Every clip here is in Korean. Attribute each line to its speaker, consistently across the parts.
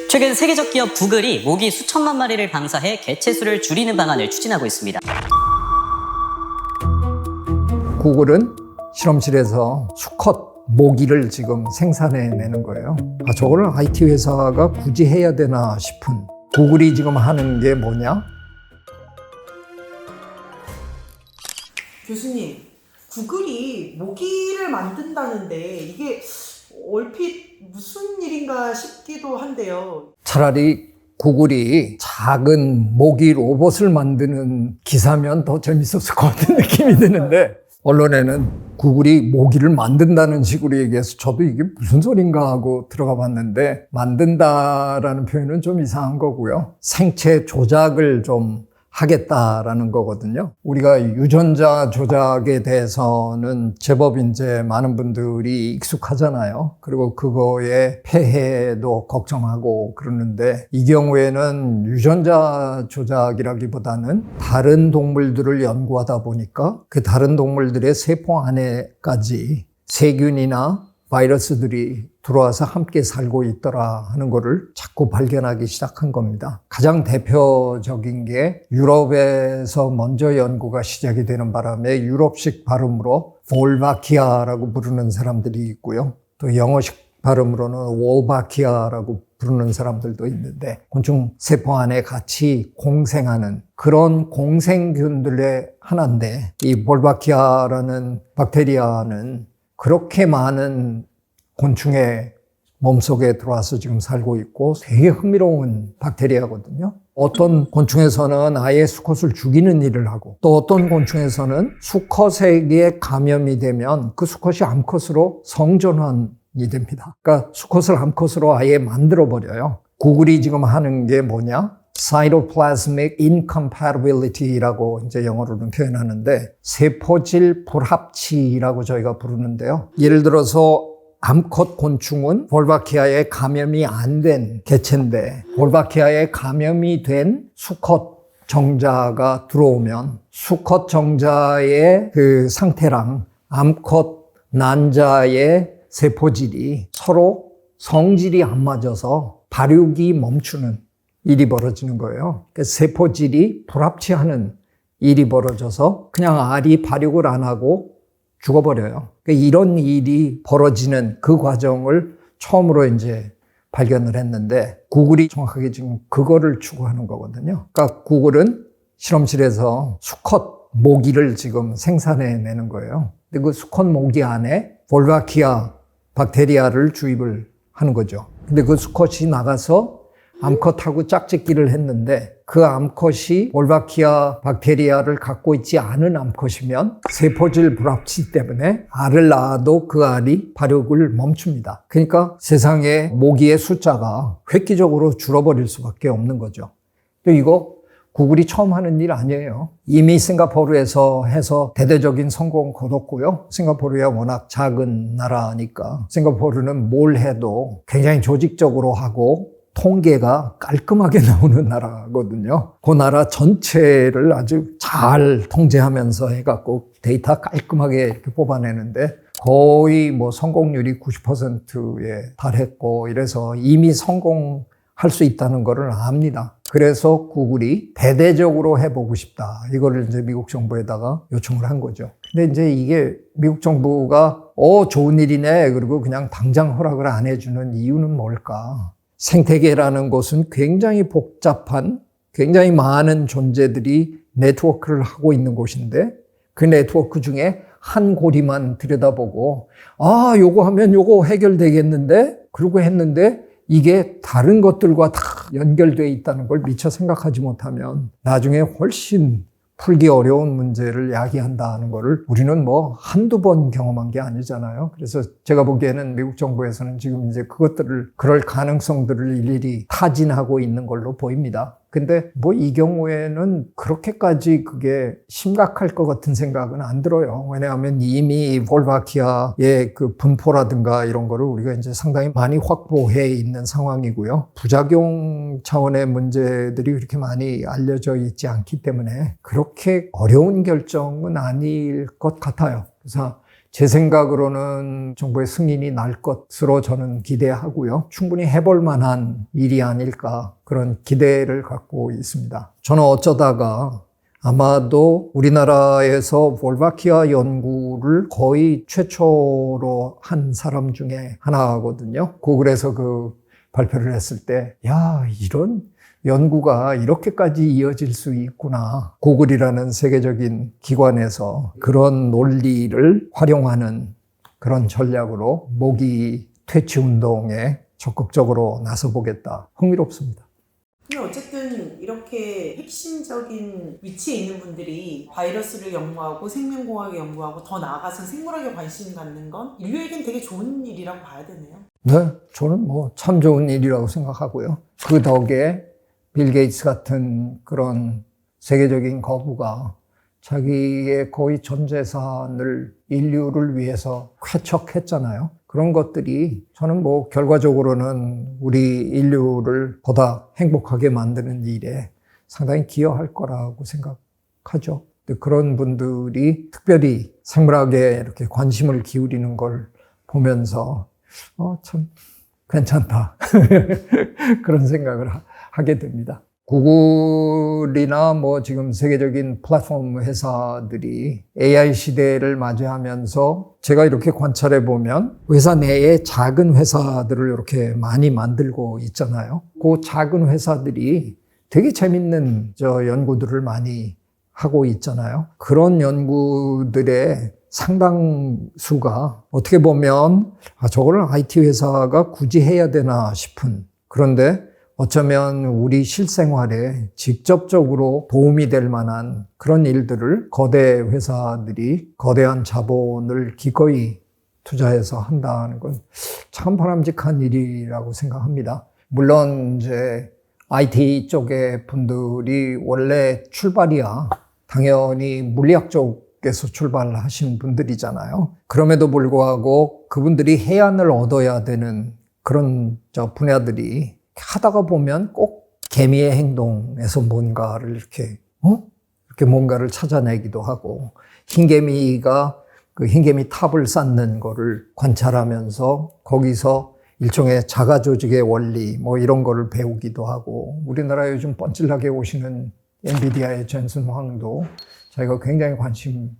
Speaker 1: 최근 세계적 기업 구글이 모기 수천만 마리를 방사해 개체수를 줄이는 방안을 추진하고 있습니다.
Speaker 2: 구글은 실험실에서 수컷 모기를 지금 생산해내는 거예요. 저걸 IT 회사가 굳이 해야 되나 싶은. 구글이 지금 하는 게 뭐냐?
Speaker 3: 교수님, 구글이 모기를 만든다는데 이게 얼핏 무슨 일인가 싶기도 한데요.
Speaker 2: 차라리 구글이 작은 모기 로봇을 만드는 기사면 더 재밌었을 것 같은 느낌이 드는데, 언론에는 구글이 모기를 만든다는 식으로 얘기해서 저도 이게 무슨 소린가 하고 들어가 봤는데, 만든다라는 표현은 좀 이상한 거고요. 생체 조작을 좀 하겠다라는 거거든요. 우리가 유전자 조작에 대해서는 제법 이제 많은 분들이 익숙하잖아요. 그리고 그거의 폐해도 걱정하고 그러는데, 이 경우에는 유전자 조작이라기보다는 다른 동물들을 연구하다 보니까 그 다른 동물들의 세포 안에까지 세균이나 바이러스들이 들어와서 함께 살고 있더라 하는 거를 자꾸 발견하기 시작한 겁니다. 가장 대표적인 게 유럽에서 먼저 연구가 시작이 되는 바람에 유럽식 발음으로 볼바키아라고 부르는 사람들이 있고요. 또 영어식 발음으로는 월바키아라고 부르는 사람들도 있는데, 곤충 세포 안에 같이 공생하는 그런 공생균들의 하나인데, 이 볼바키아라는 박테리아는 그렇게 많은 곤충의 몸속에 들어와서 지금 살고 있고 되게 흥미로운 박테리아거든요. 어떤 곤충에서는 아예 수컷을 죽이는 일을 하고, 또 어떤 곤충에서는 수컷에게 감염이 되면 그 수컷이 암컷으로 성전환이 됩니다. 그러니까 수컷을 암컷으로 아예 만들어버려요. 구글이 지금 하는 게 뭐냐? Cytoplasmic Incompatibility라고 이제 영어로는 표현하는데, 세포질 불합치라고 저희가 부르는데요. 예를 들어서 암컷 곤충은 볼바키아에 감염이 안 된 개체인데, 볼바키아에 감염이 된 수컷 정자가 들어오면 수컷 정자의 그 상태랑 암컷 난자의 세포질이 서로 성질이 안 맞아서 발육이 멈추는 일이 벌어지는 거예요. 그러니까 세포질이 불합치하는 일이 벌어져서 그냥 알이 발육을 안 하고 죽어버려요. 그러니까 이런 일이 벌어지는 그 과정을 처음으로 이제 발견을 했는데, 구글이 정확하게 지금 그거를 추구하는 거거든요. 그러니까 구글은 실험실에서 수컷 모기를 지금 생산해내는 거예요. 근데 그 수컷 모기 안에 볼바키아 박테리아를 주입을 하는 거죠. 근데 그 수컷이 나가서 암컷하고 짝짓기를 했는데, 그 암컷이 볼바키아 박테리아를 갖고 있지 않은 암컷이면 세포질 불합치 때문에 알을 낳아도 그 알이 발육을 멈춥니다. 그러니까 세상에 모기의 숫자가 획기적으로 줄어버릴 수밖에 없는 거죠. 또 이거 구글이 처음 하는 일 아니에요. 이미 싱가포르에서 해서 대대적인 성공 거뒀고요. 싱가포르야 워낙 작은 나라니까 싱가포르는 뭘 해도 굉장히 조직적으로 하고 통계가 깔끔하게 나오는 나라거든요. 그 나라 전체를 아주 잘 통제하면서 해갖고 데이터 깔끔하게 이렇게 뽑아내는데, 거의 뭐 성공률이 90%에 달했고, 이래서 이미 성공할 수 있다는 거를 압니다. 그래서 구글이 대대적으로 해보고 싶다, 이거를 이제 미국 정부에다가 요청을 한 거죠. 근데 이제 이게 미국 정부가 좋은 일이네 그리고 그냥 당장 허락을 안 해주는 이유는 뭘까? 생태계라는 곳은 굉장히 복잡한, 굉장히 많은 존재들이 네트워크를 하고 있는 곳인데, 그 네트워크 중에 한 고리만 들여다보고 요거 하면 요거 해결되겠는데, 그러고 했는데 이게 다른 것들과 다 연결되어 있다는 걸 미처 생각하지 못하면 나중에 훨씬 풀기 어려운 문제를 야기한다는 거를 우리는 뭐 한두 번 경험한 게 아니잖아요. 그래서 제가 보기에는 미국 정부에서는 지금 이제 그럴 가능성들을 일일이 타진하고 있는 걸로 보입니다. 근데 뭐 이 경우에는 그렇게까지 그게 심각할 것 같은 생각은 안 들어요. 왜냐하면 이미 볼바키아의 그 분포라든가 이런 거를 우리가 이제 상당히 많이 확보해 있는 상황이고요. 부작용 차원의 문제들이 그렇게 많이 알려져 있지 않기 때문에 그렇게 어려운 결정은 아닐 것 같아요. 그래서 제 생각으로는 정부의 승인이 날 것으로 저는 기대하고요. 충분히 해볼 만한 일이 아닐까 그런 기대를 갖고 있습니다. 저는 어쩌다가 아마도 우리나라에서 볼바키아 연구를 거의 최초로 한 사람 중에 하나거든요. 고글에서 그 발표를 했을 때, 야, 이런 연구가 이렇게까지 이어질 수 있구나. 고글이라는 세계적인 기관에서 그런 논리를 활용하는 그런 전략으로 모기 퇴치 운동에 적극적으로 나서보겠다. 흥미롭습니다.
Speaker 3: 근데 어쨌든 이렇게 핵심적인 위치에 있는 분들이 바이러스를 연구하고 생명공학을 연구하고 더 나아가서 생물학에 관심 갖는 건 인류에겐 되게 좋은 일이라고 봐야 되네요.
Speaker 2: 네, 저는 참 좋은 일이라고 생각하고요. 그 덕에 빌 게이츠 같은 그런 세계적인 거부가 자기의 거의 전 재산을 인류를 위해서 쾌척했잖아요. 그런 것들이 저는 결과적으로는 우리 인류를 보다 행복하게 만드는 일에 상당히 기여할 거라고 생각하죠. 그런 분들이 특별히 생물학에 이렇게 관심을 기울이는 걸 보면서 참 괜찮다. 그런 생각을 하게 됩니다. 구글이나 지금 세계적인 플랫폼 회사들이 AI 시대를 맞이하면서 제가 이렇게 관찰해 보면 회사 내에 작은 회사들을 이렇게 많이 만들고 있잖아요. 그 작은 회사들이 되게 재밌는 연구들을 많이 하고 있잖아요. 그런 연구들의 상당수가 어떻게 보면 저걸 IT 회사가 굳이 해야 되나 싶은, 그런데 어쩌면 우리 실생활에 직접적으로 도움이 될 만한 그런 일들을 거대 회사들이 거대한 자본을 기꺼이 투자해서 한다는 건 참 바람직한 일이라고 생각합니다. 물론 이제 IT 쪽의 분들이 원래 출발이야 당연히 물리학 쪽에서 출발하신 분들이잖아요. 그럼에도 불구하고 그분들이 해안을 얻어야 되는 그런 분야들이 하다가 보면 꼭 개미의 행동에서 뭔가를 이렇게 뭔가를 찾아내기도 하고, 흰개미가 그 흰개미 탑을 쌓는 거를 관찰하면서 거기서 일종의 자가 조직의 원리 이런 거를 배우기도 하고, 우리나라에 요즘 뻔질나게 오시는 엔비디아의 젠슨 황도 자기가 굉장히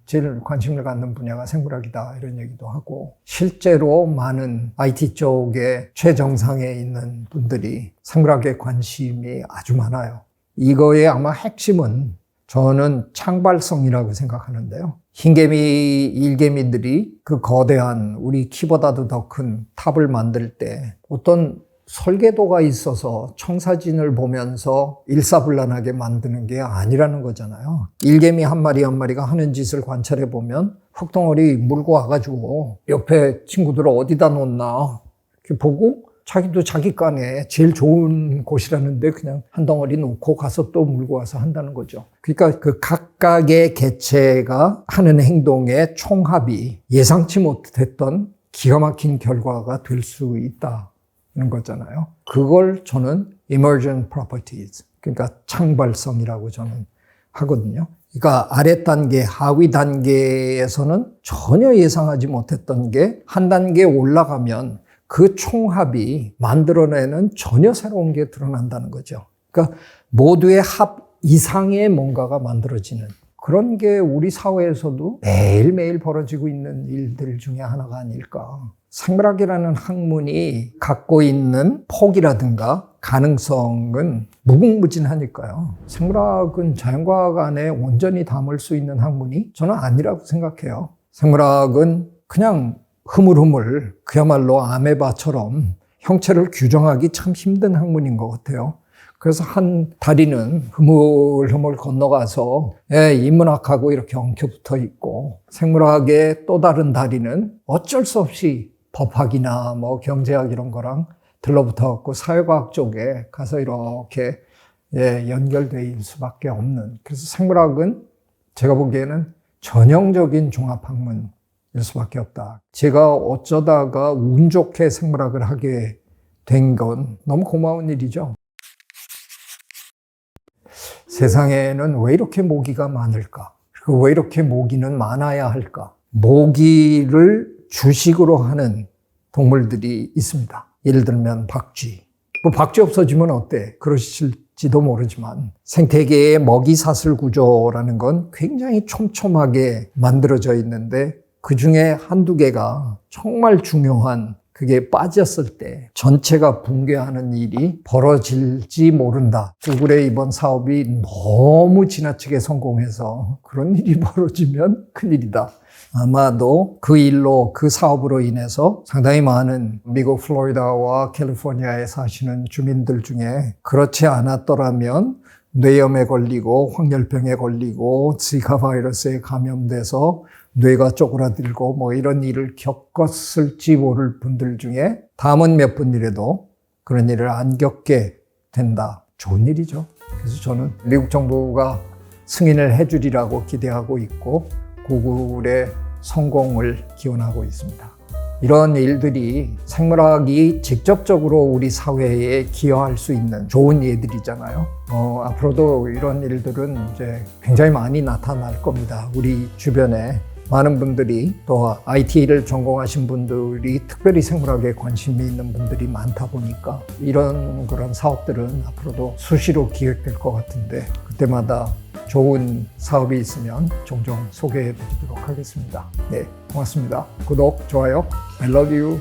Speaker 2: 제일 관심을 갖는 분야가 생물학이다 이런 얘기도 하고, 실제로 많은 IT 쪽의 최정상에 있는 분들이 생물학에 관심이 아주 많아요. 이거의 아마 핵심은 저는 창발성이라고 생각하는데요. 흰개미, 일개미들이 그 거대한 우리 키보다도 더 큰 탑을 만들 때 어떤 설계도가 있어서 청사진을 보면서 일사불란하게 만드는 게 아니라는 거잖아요. 일개미 한 마리 한 마리가 하는 짓을 관찰해 보면 흙덩어리 물고 와가지고 옆에 친구들을 어디다 놓나 이렇게 보고 자기도 자기 간에 제일 좋은 곳이라는데 그냥 한 덩어리 놓고 가서 또 물고 와서 한다는 거죠. 그러니까 그 각각의 개체가 하는 행동의 총합이 예상치 못했던 기가 막힌 결과가 될 수 있다는 거잖아요. 그걸 저는 emergent properties, 그러니까 창발성이라고 저는 하거든요. 그러니까 아래 단계, 하위 단계에서는 전혀 예상하지 못했던 게 한 단계 올라가면 그 총합이 만들어내는 전혀 새로운 게 드러난다는 거죠. 그러니까 모두의 합 이상의 뭔가가 만들어지는 그런 게 우리 사회에서도 매일매일 벌어지고 있는 일들 중에 하나가 아닐까. 생물학이라는 학문이 갖고 있는 폭이라든가 가능성은 무궁무진하니까요. 생물학은 자연과학 안에 온전히 담을 수 있는 학문이 저는 아니라고 생각해요. 생물학은 그냥 흐물흐물 그야말로 아메바처럼 형체를 규정하기 참 힘든 학문인 것 같아요. 그래서 한 다리는 흐물흐물 건너가서 인문학하고 이렇게 엉켜붙어 있고, 생물학의 또 다른 다리는 어쩔 수 없이 법학이나 경제학 이런 거랑 들러붙어 갖고 사회과학 쪽에 가서 이렇게 연결되어 있을 수밖에 없는, 그래서 생물학은 제가 보기에는 전형적인 종합학문일 수밖에 없다. 제가 어쩌다가 운 좋게 생물학을 하게 된 건 너무 고마운 일이죠. 세상에는 왜 이렇게 모기가 많을까? 그리고 왜 이렇게 모기는 많아야 할까? 모기를 주식으로 하는 동물들이 있습니다. 예를 들면 박쥐. 뭐 박쥐 없어지면 어때? 그러실지도 모르지만 생태계의 먹이 사슬 구조라는 건 굉장히 촘촘하게 만들어져 있는데 그 중에 한두 개가 정말 중요한 그게 빠졌을 때 전체가 붕괴하는 일이 벌어질지 모른다. 구글의 이번 사업이 너무 지나치게 성공해서 그런 일이 벌어지면 큰일이다. 아마도 그 일로, 그 사업으로 인해서 상당히 많은 미국 플로리다와 캘리포니아에 사시는 주민들 중에 그렇지 않았더라면 뇌염에 걸리고 황열병에 걸리고 지카 바이러스에 감염돼서 뇌가 쪼그라들고 뭐 이런 일을 겪었을지 모를 분들 중에 다음은 몇 분이라도 그런 일을 안 겪게 된다. 좋은 일이죠. 그래서 저는 미국 정부가 승인을 해주리라고 기대하고 있고 구글의 성공을 기원하고 있습니다. 이런 일들이 생물학이 직접적으로 우리 사회에 기여할 수 있는 좋은 예들이잖아요. 앞으로도 이런 일들은 이제 굉장히 많이 나타날 겁니다. 우리 주변에 많은 분들이 또 IT를 전공하신 분들이 특별히 생물학에 관심이 있는 분들이 많다 보니까 이런 그런 사업들은 앞으로도 수시로 기획될 것 같은데 그때마다 좋은 사업이 있으면 종종 소개해 드리도록 하겠습니다. 네, 고맙습니다. 구독, 좋아요. I love you.